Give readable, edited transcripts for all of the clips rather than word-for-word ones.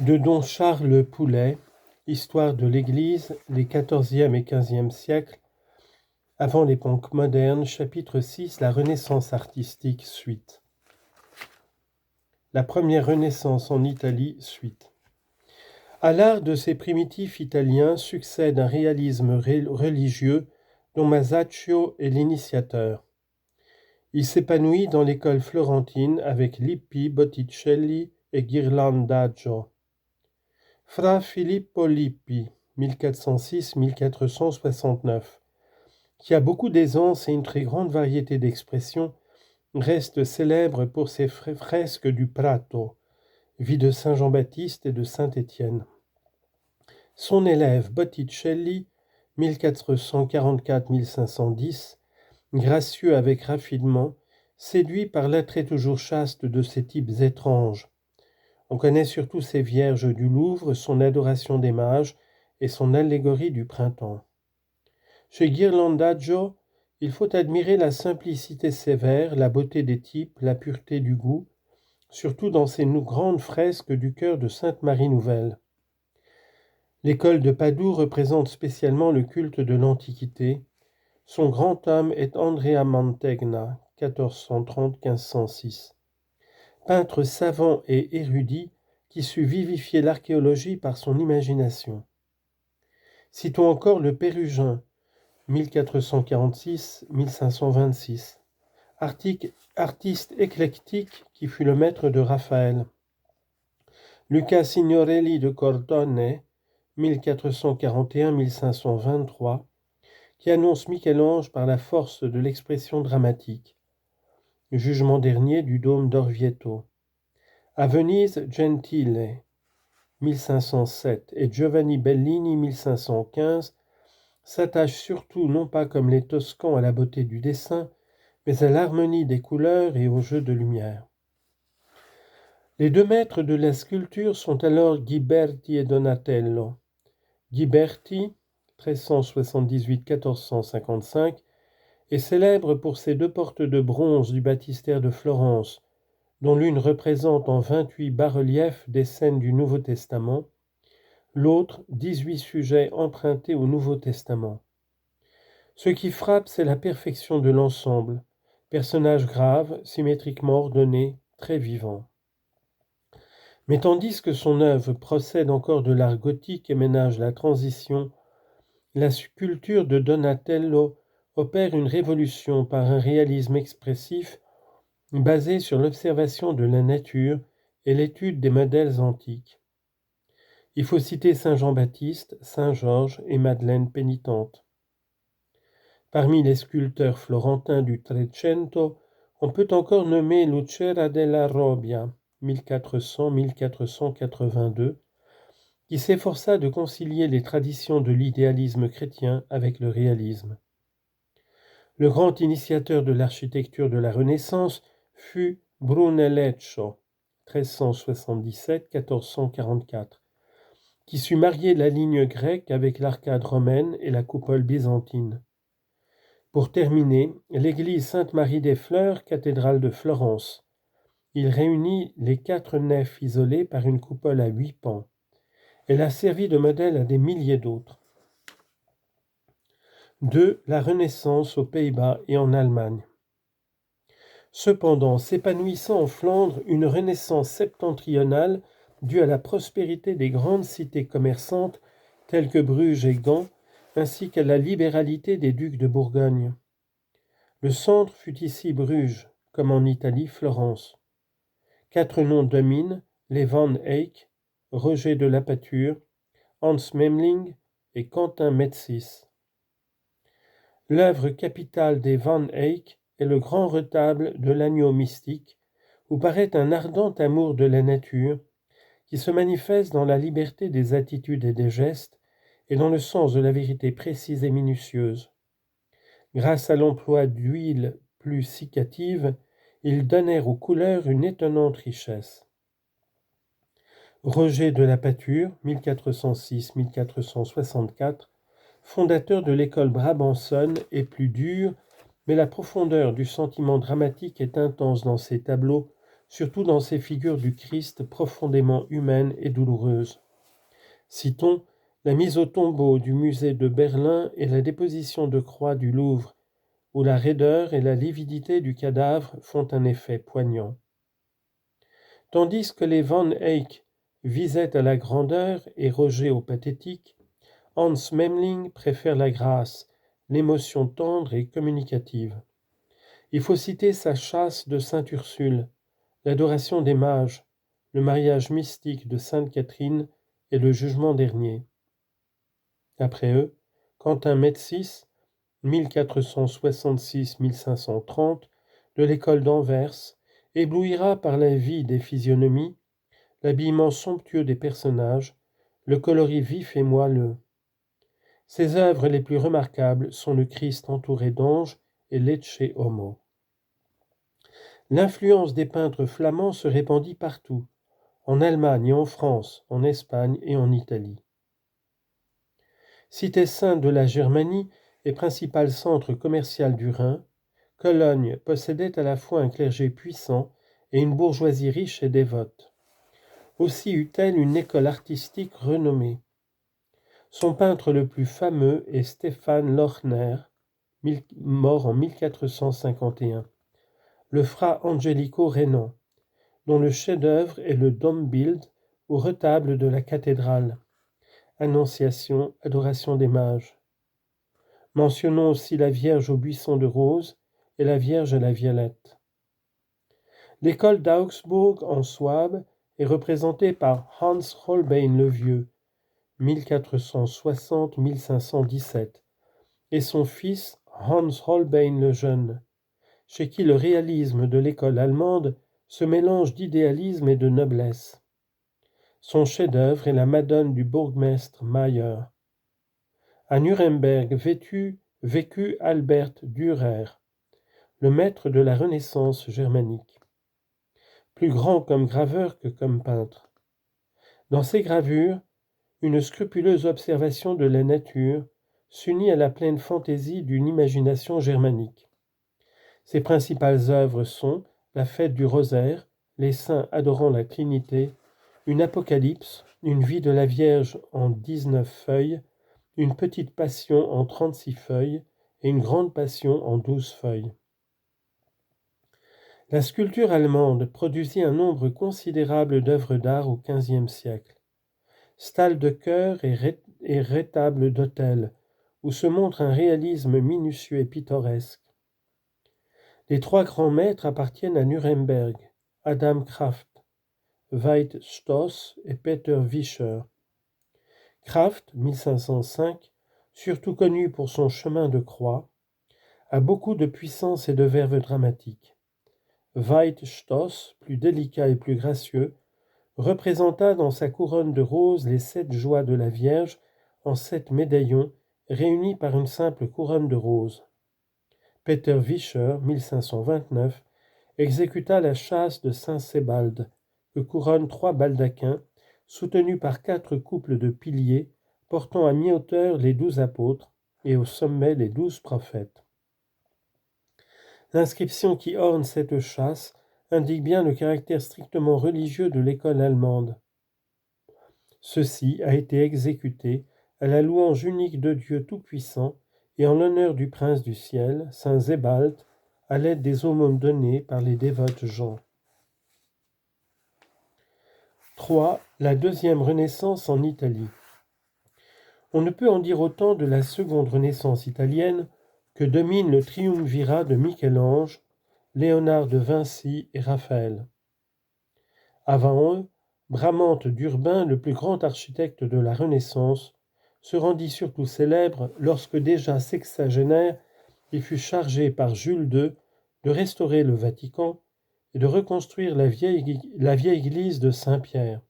de don Charles Poulet, Histoire de l'Église, les XIVe et XVe siècles, avant l'époque moderne, chapitre 6, la Renaissance artistique, suite. La première Renaissance en Italie, suite. À l'art de ces primitifs italiens succède un réalisme religieux dont Masaccio est l'initiateur. Il s'épanouit dans l'école florentine avec Lippi, Botticelli et Ghirlandajo. Fra Filippo Lippi, 1406-1469, qui a beaucoup d'aisance et une très grande variété d'expressions, reste célèbre pour ses fresques du Prato, vie de Saint Jean-Baptiste et de Saint Étienne. Son élève Botticelli, 1444-1510, gracieux avec raffinement, séduit par l'attrait toujours chaste de ces types étranges. On connaît surtout ses Vierges du Louvre, son Adoration des mages et son Allégorie du printemps. Chez Ghirlandajo, il faut admirer la simplicité sévère, la beauté des types, la pureté du goût, surtout dans ces grandes fresques du chœur de Sainte-Marie Nouvelle. L'école de Padoue représente spécialement le culte de l'Antiquité. Son grand homme est Andrea Mantegna, 1430-1506. Peintre savant et érudit qui sut vivifier l'archéologie par son imagination. Citons encore le Pérugin, 1446-1526, artiste éclectique qui fut le maître de Raphaël. Luca Signorelli de Cortone, 1441-1523, qui annonce Michel-Ange par la force de l'expression dramatique. Jugement dernier du dôme d'Orvieto. À Venise, Gentile, 1507, et Giovanni Bellini, 1515, s'attachent surtout non pas comme les Toscans à la beauté du dessin, mais à l'harmonie des couleurs et au jeu de lumière. Les deux maîtres de la sculpture sont alors Ghiberti et Donatello. Ghiberti, 1378-1455, est célèbre pour ses deux portes de bronze du baptistère de Florence, dont l'une représente en 28 bas-reliefs des scènes du Nouveau Testament, l'autre 18 sujets empruntés au Nouveau Testament. Ce qui frappe, c'est la perfection de l'ensemble, personnages graves, symétriquement ordonnés, très vivants. Mais tandis que son œuvre procède encore de l'art gothique et ménage la transition, la sculpture de Donatello opère une révolution par un réalisme expressif basé sur l'observation de la nature et l'étude des modèles antiques. Il faut citer Saint Jean-Baptiste, Saint Georges et Madeleine pénitente. Parmi les sculpteurs florentins du Trecento, on peut encore nommer Lucera della Robbia, 1400-1482, qui s'efforça de concilier les traditions de l'idéalisme chrétien avec le réalisme. Le grand initiateur de l'architecture de la Renaissance fut Brunellesco, 1377-1444, qui sut marier la ligne grecque avec l'arcade romaine et la coupole byzantine. Pour terminer, l'église Sainte-Marie des Fleurs, cathédrale de Florence. Il réunit les 4 nefs isolées par une coupole à 8 pans. Elle a servi de modèle à des milliers d'autres. 2. La Renaissance aux Pays-Bas et en Allemagne. Cependant, s'épanouissant en Flandre, une Renaissance septentrionale due à la prospérité des grandes cités commerçantes telles que Bruges et Gand, ainsi qu'à la libéralité des ducs de Bourgogne. Le centre fut ici Bruges, comme en Italie Florence. 4 noms dominent, les Van Eyck, Roger de Lapâture, Hans Memling et Quentin Metsys. L'œuvre capitale des Van Eyck est le grand retable de l'agneau mystique, où paraît un ardent amour de la nature qui se manifeste dans la liberté des attitudes et des gestes et dans le sens de la vérité précise et minutieuse. Grâce à l'emploi d'huiles plus cicatives, ils donnèrent aux couleurs une étonnante richesse. Roger de Lapâture, 1406-1464, fondateur de l'école brabançonne, est plus dur, mais la profondeur du sentiment dramatique est intense dans ses tableaux, surtout dans ces figures du Christ profondément humaines et douloureuses. Citons la mise au tombeau du musée de Berlin et la déposition de croix du Louvre, où la raideur et la lividité du cadavre font un effet poignant. Tandis que les Van Eyck visaient à la grandeur et Roger au pathétique, Hans Memling préfère la grâce, l'émotion tendre et communicative. Il faut citer sa chasse de Sainte Ursule, l'adoration des mages, le mariage mystique de Sainte Catherine et le jugement dernier. Après eux, Quentin Metsys, 1466-1530, de l'école d'Anvers, éblouira par la vie des physionomies, l'habillement somptueux des personnages, le coloris vif et moelleux. Ses œuvres les plus remarquables sont le Christ entouré d'anges et l'Ecce Homo. L'influence des peintres flamands se répandit partout, en Allemagne et en France, en Espagne et en Italie. Cité sainte de la Germanie et principal centre commercial du Rhin, Cologne possédait à la fois un clergé puissant et une bourgeoisie riche et dévote. Aussi eut-elle une école artistique renommée. Son peintre le plus fameux est Stéphane Lochner, mort en 1451, le Fra Angelico Renan, dont le chef-d'œuvre est le Dombild au retable de la cathédrale. Annonciation, adoration des mages. Mentionnons aussi la Vierge au buisson de rose et la Vierge à la violette. L'école d'Augsbourg en Souabe est représentée par Hans Holbein le Vieux, 1460-1517, et son fils Hans Holbein le Jeune, chez qui le réalisme de l'école allemande se mélange d'idéalisme et de noblesse. Son chef-d'œuvre est la Madone du bourgmestre Mayer. À Nuremberg vécut Albert Dürer, le maître de la Renaissance germanique, plus grand comme graveur que comme peintre. Dans ses gravures, une scrupuleuse observation de la nature s'unit à la pleine fantaisie d'une imagination germanique. Ses principales œuvres sont la Fête du Rosaire, les saints adorant la Trinité, une Apocalypse, une vie de la Vierge en 19 feuilles, une petite Passion en 36 feuilles et une grande Passion en 12 feuilles. La sculpture allemande produisit un nombre considérable d'œuvres d'art au XVe siècle. Stalles de chœur et rétables d'autel, où se montre un réalisme minutieux et pittoresque. Les trois grands maîtres appartiennent à Nuremberg, Adam Kraft, Veit Stoss et Peter Vischer. Kraft, 1505, surtout connu pour son chemin de croix, a beaucoup de puissance et de verve dramatique. Veit Stoss, plus délicat et plus gracieux, représenta dans sa couronne de roses les 7 joies de la Vierge en 7 médaillons réunis par une simple couronne de roses. Peter Vischer, 1529, exécuta la châsse de saint Sebald, que couronnent 3 baldaquins, soutenus par 4 couples de piliers, portant à mi-hauteur les 12 apôtres, et au sommet les 12 prophètes. L'inscription qui orne cette châsse indique bien le caractère strictement religieux de l'école allemande. Ceci a été exécuté à la louange unique de Dieu Tout-Puissant et en l'honneur du Prince du Ciel, saint Sebald, à l'aide des aumônes données par les dévotes gens. 3. La deuxième Renaissance en Italie. On ne peut en dire autant de la seconde Renaissance italienne que domine le triumvirat de Michel-Ange, Léonard de Vinci et Raphaël. Avant eux, Bramante d'Urbain, le plus grand architecte de la Renaissance, se rendit surtout célèbre lorsque déjà sexagénaire, il fut chargé par Jules II de restaurer le Vatican et de reconstruire la vieille église de Saint-Pierre.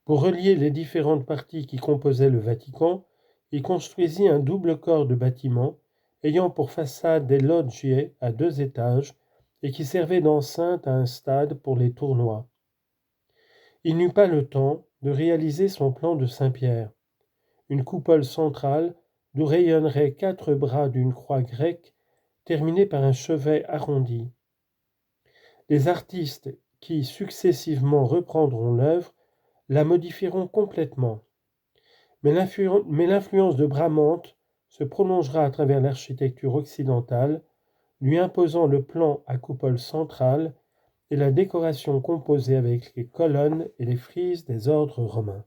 Pour relier les différentes parties qui composaient le Vatican, il construisit un double corps de bâtiments ayant pour façade des loggie à 2 étages et qui servaient d'enceinte à un stade pour les tournois. Il n'eut pas le temps de réaliser son plan de Saint-Pierre, une coupole centrale d'où rayonneraient 4 bras d'une croix grecque terminée par un chevet arrondi. Les artistes qui successivement reprendront l'œuvre la modifieront complètement. Mais l'influence de Bramante se prolongera à travers l'architecture occidentale, lui imposant le plan à coupole centrale et la décoration composée avec les colonnes et les frises des ordres romains.